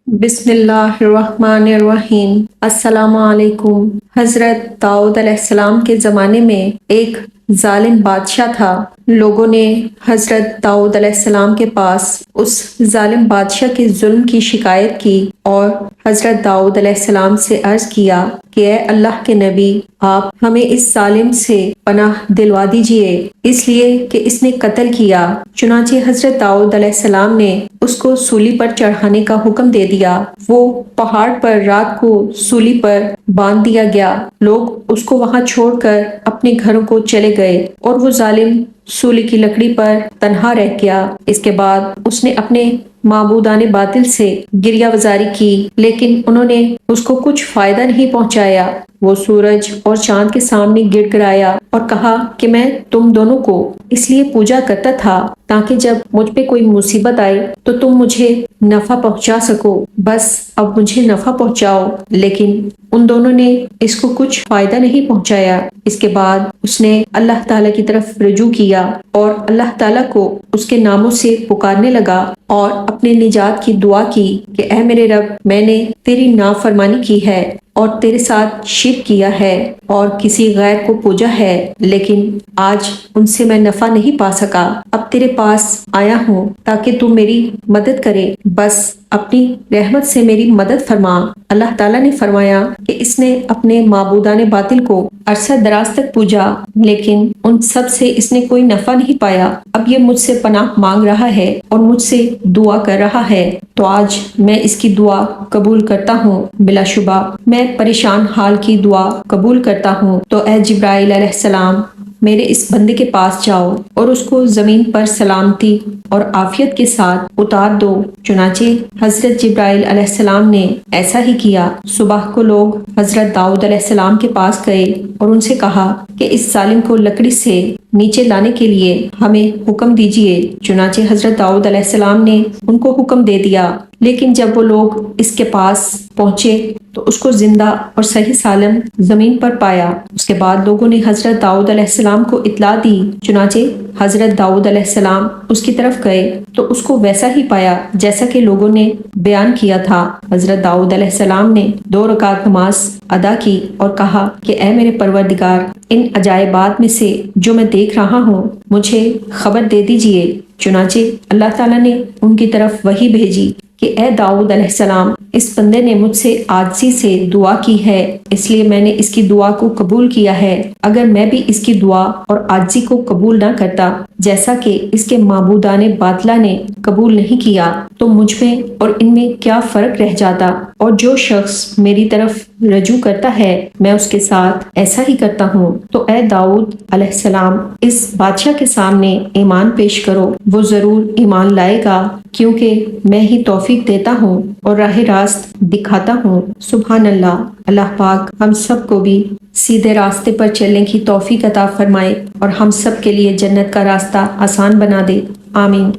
بسم اللہ الرحمن الرحیم۔ السلام علیکم۔ حضرت داؤد علیہ السلام کے زمانے میں ایک ظالم بادشاہ تھا۔ لوگوں نے حضرت داؤد علیہ السلام کے پاس اس ظالم بادشاہ کے ظلم کی شکایت کی اور حضرت داؤد علیہ السلام سے عرض کیا کہ اے اللہ کے نبی، آپ ہمیں اس ظالم سے پناہ دلوا دیجئے، اس لیے کہ اس نے قتل کیا۔ چنانچہ حضرت داؤد علیہ السلام نے اس کو سولی پر چڑھانے کا حکم دے دیا۔ وہ پہاڑ پر رات کو سولی پر باندھ دیا گیا۔ لوگ اس کو وہاں چھوڑ کر اپنے گھروں کو چلے گئے اور وہ ظالم سولی کی لکڑی پر تنہا رہ گیا۔ اس کے بعد اس نے اپنے معبودان باطل سے گریہ وزاری کی، لیکن انہوں نے اس کو کچھ فائدہ نہیں پہنچایا۔ وہ سورج اور چاند کے سامنے گڑ گڑایا اور کہا کہ میں تم دونوں کو اس لیے پوجا کرتا تھا تاکہ جب مجھ پہ کوئی مصیبت آئے تو تم مجھے نفع پہنچا سکو، بس اب مجھے نفع پہنچاؤ۔ لیکن ان دونوں نے اس کو کچھ فائدہ نہیں پہنچایا۔ اس کے بعد اس نے اللہ تعالیٰ کی طرف رجوع کیا اور اللہ تعالیٰ کو اس کے ناموں سے پکارنے لگا اور اپنے نجات کی دعا کی کہ اے میرے رب، میں نے تیری نافرمانی کی ہے اور تیرے ساتھ شرک کیا ہے اور کسی غیر کو پوجا ہے، لیکن آج ان سے میں نفع نہیں پا سکا۔ اب تیرے پاس آیا ہوں تاکہ تو میری مدد کرے، بس اپنی رحمت سے میری مدد فرما۔ اللہ تعالیٰ نے فرمایا کہ اس نے اپنے معبودان باطل کو عرصہ دراز تک پوجا، لیکن ان سب سے اس نے کوئی نفع نہیں پایا۔ اب یہ مجھ سے پناہ مانگ رہا ہے اور مجھ سے دعا کر رہا ہے، تو آج میں اس کی دعا قبول کرتا ہوں۔ بلا شبہ میں پریشان حال کی دعا قبول کرتا ہوں، تو اے جبرائیل علیہ السلام، میرے اس بندے کے پاس جاؤ اور اس کو زمین پر سلامتی اور عافیت کے ساتھ اتار دو۔ چنانچہ حضرت جبرائیل علیہ السلام نے ایسا ہی کیا۔ صبح کو لوگ حضرت داؤد علیہ السلام کے پاس گئے اور ان سے کہا کہ اس ظالم کو لکڑی سے نیچے لانے کے لیے ہمیں حکم دیجیے۔ چنانچہ حضرت داؤد علیہ السلام نے ان کو حکم دے دیا، لیکن جب وہ لوگ اس کے پاس پہنچے تو اس کو زندہ اور صحیح سالم زمین پر پایا۔ اس کے بعد لوگوں نے حضرت داؤد علیہ السلام کو اطلاع دی۔ چنانچہ حضرت داؤد علیہ السلام اس کی طرف گئے تو اس کو ویسا ہی پایا جیسا کہ لوگوں نے بیان کیا تھا۔ حضرت داؤد علیہ السلام نے 2 رکعت نماز ادا کی اور کہا کہ اے میرے پروردگار، ان عجائبات میں سے جو میں دیکھ رہا ہوں مجھے خبر دے دیجئے۔ چنانچہ اللہ تعالیٰ نے ان کی طرف وحی بھیجی کہ اے داؤد علیہ السلام، اس بندے نے مجھ سے عاجزی سے دعا کی ہے، اس لیے میں نے اس کی دعا کو قبول کیا ہے۔ اگر میں بھی اس کی دعا اور عاجزی کو قبول نہ کرتا، جیسا کہ اس کے معبودان باطلہ نے قبول نہیں کیا، تو مجھ میں اور ان میں کیا فرق رہ جاتا؟ اور جو شخص میری طرف رجوع کرتا ہے میں اس کے ساتھ ایسا ہی کرتا ہوں۔ تو اے داؤد علیہ السلام، اس بادشاہ کے سامنے ایمان پیش کرو، وہ ضرور ایمان لائے گا، کیونکہ میں ہی توفیق دیتا ہوں اور راہ راست دکھاتا ہوں۔ سبحان اللہ۔ اللہ پاک ہم سب کو بھی سیدھے راستے پر چلنے کی توفیق عطا فرمائے اور ہم سب کے لیے جنت کا راستہ آسان بنا دے۔ آمین۔